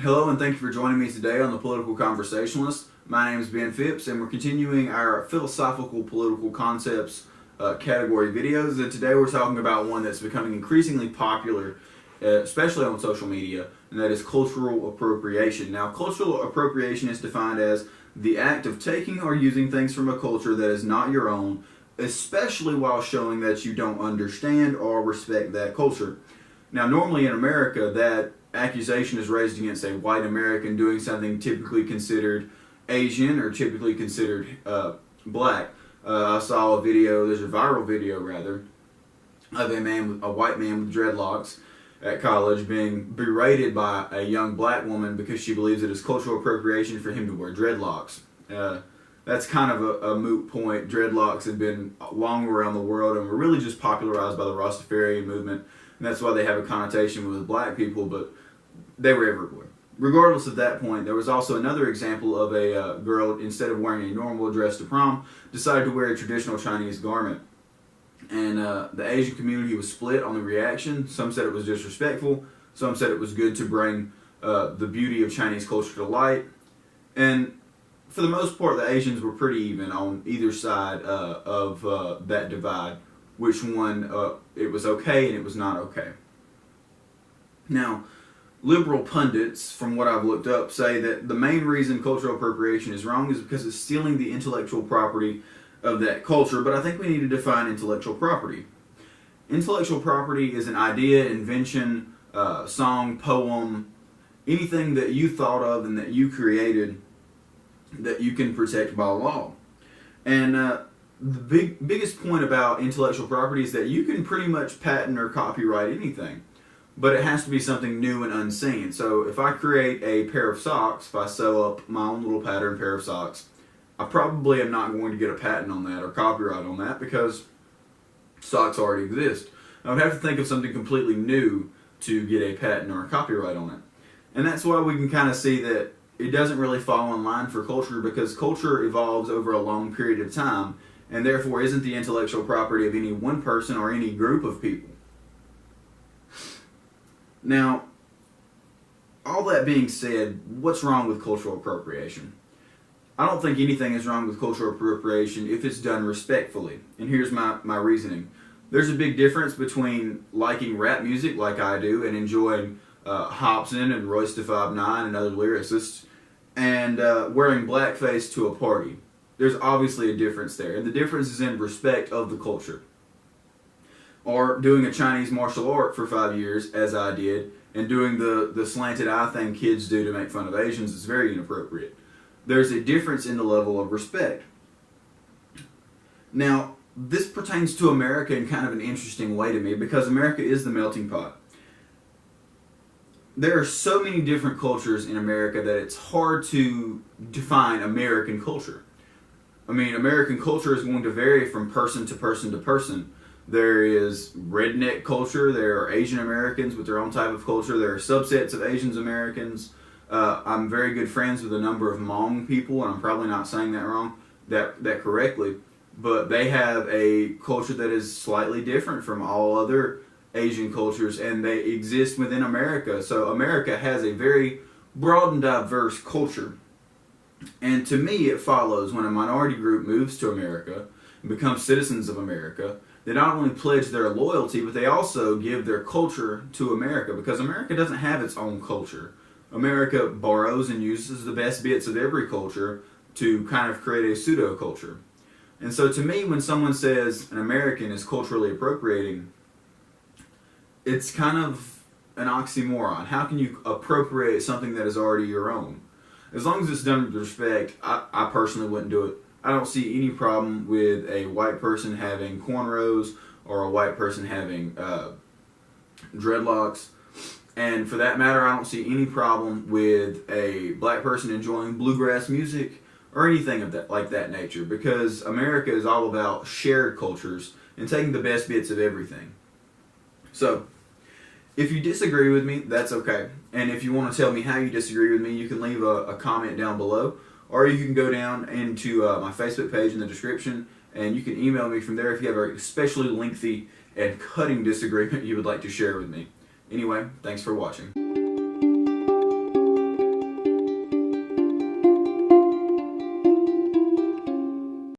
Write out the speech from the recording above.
Hello and thank you for joining me today on The Political Conversationalist. My name is Ben Phipps and we're continuing our philosophical political concepts category videos, and today we're talking about one that's becoming increasingly popular, especially on social media, and that is cultural appropriation. Now, cultural appropriation is defined as the act of taking or using things from a culture that is not your own, especially while showing that you don't understand or respect that culture. Now, normally in America, that accusation is raised against a white American doing something typically considered Asian or typically considered black. I saw a video, there's a viral video rather, of a white man with dreadlocks at college being berated by a young black woman because she believes it is cultural appropriation for him to wear dreadlocks. That's kind of a moot point. Dreadlocks have been long around the world and were really just popularized by the Rastafarian movement, and that's why they have a connotation with black people, but they were everywhere. Regardless of that point, there was also another example of a girl, instead of wearing a normal dress to prom, decided to wear a traditional Chinese garment. And the Asian community was split on the reaction. Some said it was disrespectful. Some said it was good to bring the beauty of Chinese culture to light. And for the most part, the Asians were pretty even on either side of that divide. Which one it was okay and it was not okay. Now, liberal pundits, from what I've looked up, say that the main reason cultural appropriation is wrong is because it's stealing the intellectual property of that culture, but I think we need to define intellectual property. Intellectual property is an idea, invention, song, poem, anything that you thought of and that you created that you can protect by law. And the biggest point about intellectual property is that you can pretty much patent or copyright anything, but it has to be something new and unseen. So if I create a pair of socks, if I sew up my own little pattern pair of socks, I probably am not going to get a patent on that or copyright on that because socks already exist. I would have to think of something completely new to get a patent or a copyright on it. And that's why we can kind of see that it doesn't really fall in line for culture, because culture evolves over a long period of time and therefore isn't the intellectual property of any one person or any group of people. Now, all that being said, what's wrong with cultural appropriation? I don't think anything is wrong with cultural appropriation if it's done respectfully. And here's my reasoning. There's a big difference between liking rap music like I do and enjoying Hobson and Royce da 5'9" and other lyricists and wearing blackface to a party. There's obviously a difference there. And the difference is in respect of the culture. Or doing a Chinese martial art for 5 years, as I did, and doing the slanted eye thing kids do to make fun of Asians is very inappropriate. There's a difference in the level of respect. Now, this pertains to America in kind of an interesting way to me, because America is the melting pot. There are so many different cultures in America that it's hard to define American culture. I mean, American culture is going to vary from person to person to person. There is redneck culture, there are Asian Americans with their own type of culture, there are subsets of Asian Americans. I'm very good friends with a number of Hmong people, and I'm probably not saying that wrong, that correctly, but they have a culture that is slightly different from all other Asian cultures, and they exist within America. So America has a very broad and diverse culture. And to me, it follows when a minority group moves to America and becomes citizens of America, they not only pledge their loyalty, but they also give their culture to America, because America doesn't have its own culture. America borrows and uses the best bits of every culture to kind of create a pseudo-culture. And so to me, when someone says an American is culturally appropriating, it's kind of an oxymoron. How can you appropriate something that is already your own? As long as it's done with respect, I personally wouldn't do it. I don't see any problem with a white person having cornrows or a white person having dreadlocks. And for that matter, I don't see any problem with a black person enjoying bluegrass music or anything of that like that nature, because America is all about shared cultures and taking the best bits of everything. So, if you disagree with me, that's okay. And if you want to tell me how you disagree with me, you can leave a comment down below. Or you can go down into my Facebook page in the description, and you can email me from there if you have a especially lengthy and cutting disagreement you would like to share with me. Anyway, thanks for watching.